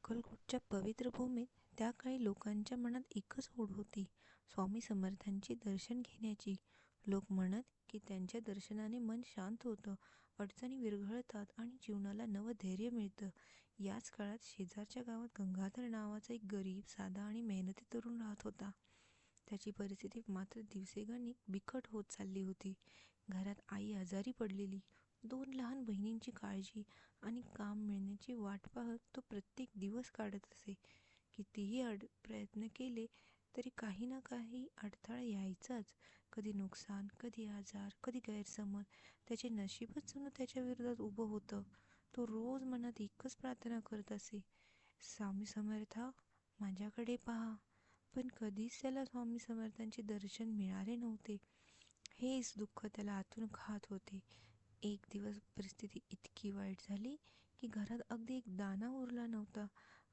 अक्कलकोटच्या पवित्र भूमीत त्या काळी लोकांच्या मनात एकच ओढ होती, स्वामी समर्थांचे दर्शन घेण्याची. लोक म्हणत की त्यांच्या दर्शनाने मन शांत होतं, अडचणी विरघळतात आणि जीवनाला नवं धैर्य मिळतं. याच काळात शेजारच्या गावात गंगाधर नावाचा एक गरीब, साधा आणि मेहनती तरुण राहत होता. त्याची परिस्थिती मात्र दिवसेगणिक बिकट होत चालली होती. घरात आई आजारी पडलेली, 2 लहान बहिणींची काळजी आणि काम मिळण्याची वाट पाहत तो प्रत्येक दिवस काढत असे. कितीही प्रयत्न केले तरी काही ना काही अडथळा यायचाच. कधी नुकसान, कधी आजार, कधी गैरसमज. त्याचे नशीबच जणू त्याच्या विरोधात उभं होतं. तो रोज मनात एकच प्रार्थना करत असे, स्वामी समर्था, माझ्याकडे पहा. पण कधीच त्याला स्वामी समर्थांचे दर्शन मिळाले नव्हते. हेच दुःख त्याला आतून खात होते. एक दिवस परिस्थिती इतकी वाईट झाली की घरात अगदी एक दाणा उरला नव्हता.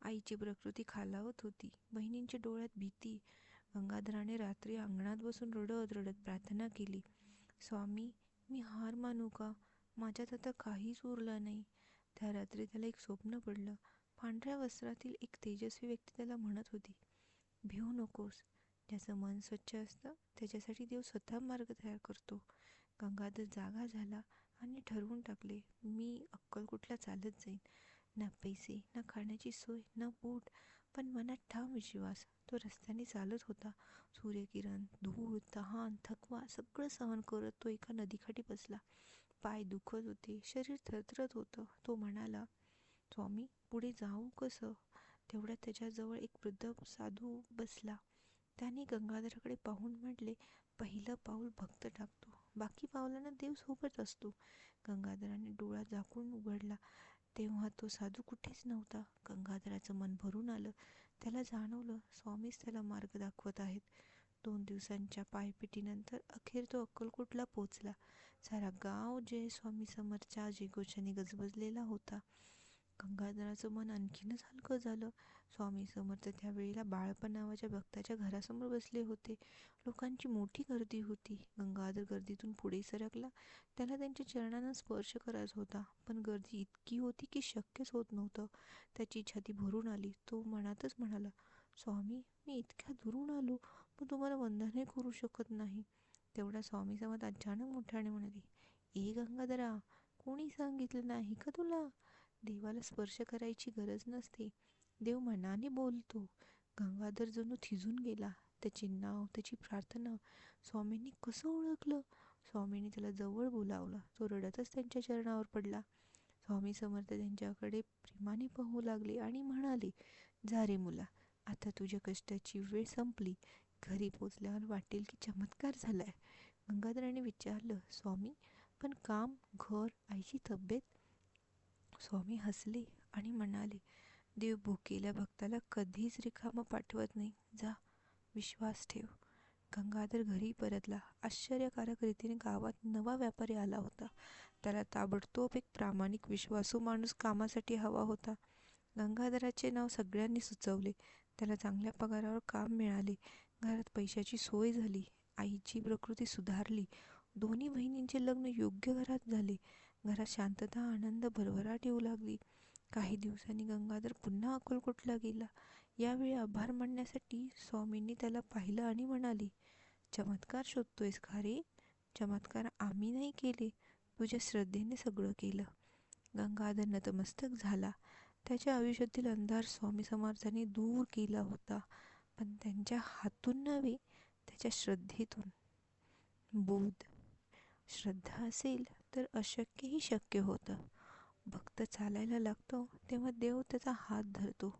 आईची प्रकृती खालावत होती, बहिणींच्या डोळ्यात भीती. गंगाधराने रात्री अंगणात बसून रडत रडत प्रार्थना केली, स्वामी, मी हार मानू का? माझ्यात आता काहीच उरलं नाही. त्या रात्री त्याला एक स्वप्न पडलं. पांढऱ्या वस्त्रातील एक तेजस्वी व्यक्ती त्याला म्हणत होती, भिवू नकोस, ज्याचं मन स्वच्छ असतं त्याच्यासाठी देव स्वतः मार्ग तयार करतो. गंगाधर जागा झाला आणि ठरवून टाकले, मी अक्कलकोटला चालत जाईन. ना पैसे, ना खाण्याची सोय, ना बूट, पण मनात ठाम विश्वास. तो रस्त्याने चालत होता. सूर्यकिरण, धूळ, तहान, थकवा सगळं सहन करत तो एका नदीकाठी बसला. पाय दुखत होते, शरीर थरथरत होतं. तो म्हणाला, स्वामी, पुढे जाऊ कसं? तेवढ्यात त्याच्याजवळ एक वृद्ध साधू बसला. त्याने गंगाधराकडे पाहून म्हटले, पहिलं पाऊल भक्त टाकतो, बाकी पावलांना देव सोबत असतो. गंगाधराने डोळा झाकून उघडला तेव्हा तो साधू कुठेच नव्हता. गंगाधराचं मन भरून आलं. त्याला जाणवलं, स्वामीच त्याला मार्ग दाखवत आहेत. 2 दिवसांच्या पायपिटीनंतर अखेर तो अक्कलकोटला पोचला. सारा गाव जय स्वामी समर्थच्या जयघोषाने गजबजलेला होता. गंगाधराचं मन आणखीनच हलकं झालं. स्वामी समर्थ त्यावेळेला बाळप्पा नावाच्या भक्ताच्या घरासमोर बसले होते. लोकांची मोठी गर्दी होती. गंगाधर गर्दीतून पुढे सरकला. त्याला त्यांच्या चरणांना स्पर्श करायचा होता, पण गर्दी इतकी होती की शक्यच होत नव्हतं. त्याची छाती भरून आली. तो मनातच म्हणाला, स्वामी, मी इतक्या दुरून आलो, पण तुम्हाला वंदनही करू शकत नाही. तेवढा स्वामी समर्थ अचानक मोठ्याने म्हणाले, ए गंगाधरा, कोणी सांगितलं नाही का तुला? देवाला स्पर्श करायची गरज नसते, देव मनाने बोलतो. गंगाधर जणू थिजून गेला. त्याचे नाव, त्याची प्रार्थना स्वामींनी कसं ओळखलं? स्वामींनी त्याला जवळ बोलावलं. तो रडतच त्यांच्या चरणावर पडला. स्वामी समर्थ त्यांच्याकडे प्रेमाने पाहू लागले आणि म्हणाले, जा रे मुला, आता तुझ्या कष्टाची वेळ संपली. घरी पोचल्यावर वाटेल की चमत्कार झालाय. गंगाधराने विचारलं, स्वामी, पण काम, घर, आईची तब्येत? स्वामी हसले आणि म्हणाले, देव भुकेल्या भक्ताला कधीच रिकामं पाठवत नाही. जा, विश्वास ठेव. गंगाधर घरी परतला. आश्चर्यकारक रीतीने गावात नवा व्यापारी आला होता. त्याला ताबडतोब एक प्रामाणिक, विश्वासू माणूस कामासाठी हवा होता. गंगाधराचे नाव सगळ्यांनी सुचवले. त्याला चांगल्या पगारावर काम मिळाले. घरात पैशाची सोय झाली. आईची प्रकृती सुधारली. दोन्ही बहिणींचे लग्न योग्य घरात झाले. घरात शांतता, आनंद भरभराट येऊ लागली. काही दिवसांनी गंगाधर पुन्हा अक्कलकोटला गेला. यावेळी आभार मानण्यासाठी स्वामींनी त्याला पाहिलं आणि म्हणाले, चमत्कार शोधतोयस का रे? चमत्कार आम्ही नाही केले, तुझ्या श्रद्धेने सगळं केलं. गंगाधर नतमस्तक झाला. त्याच्या आयुष्यातील अंधार स्वामी समर्थांनी दूर केला होता, पण त्यांच्या हातून नव्हे, त्याच्या श्रद्धेतून. बोध, श्रद्धा असेल तर अशक्यही शक्य होतं. भक्त चालायला लागतो तेव्हा देव त्याचा हात धरतो.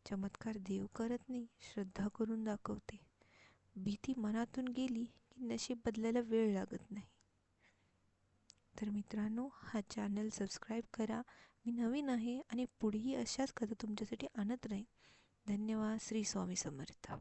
चमत्कार देव करत नाही, श्रद्धा करून दाखवते. भीती मनातून गेली की नशीब बदलायला वेळ लागत नाही. तर मित्रांनो, हा चॅनल सबस्क्राईब करा. मी नवीन आहे आणि पुढेही अशाच कथा तुमच्यासाठी आणत राहीन. धन्यवाद. श्री स्वामी समर्थ.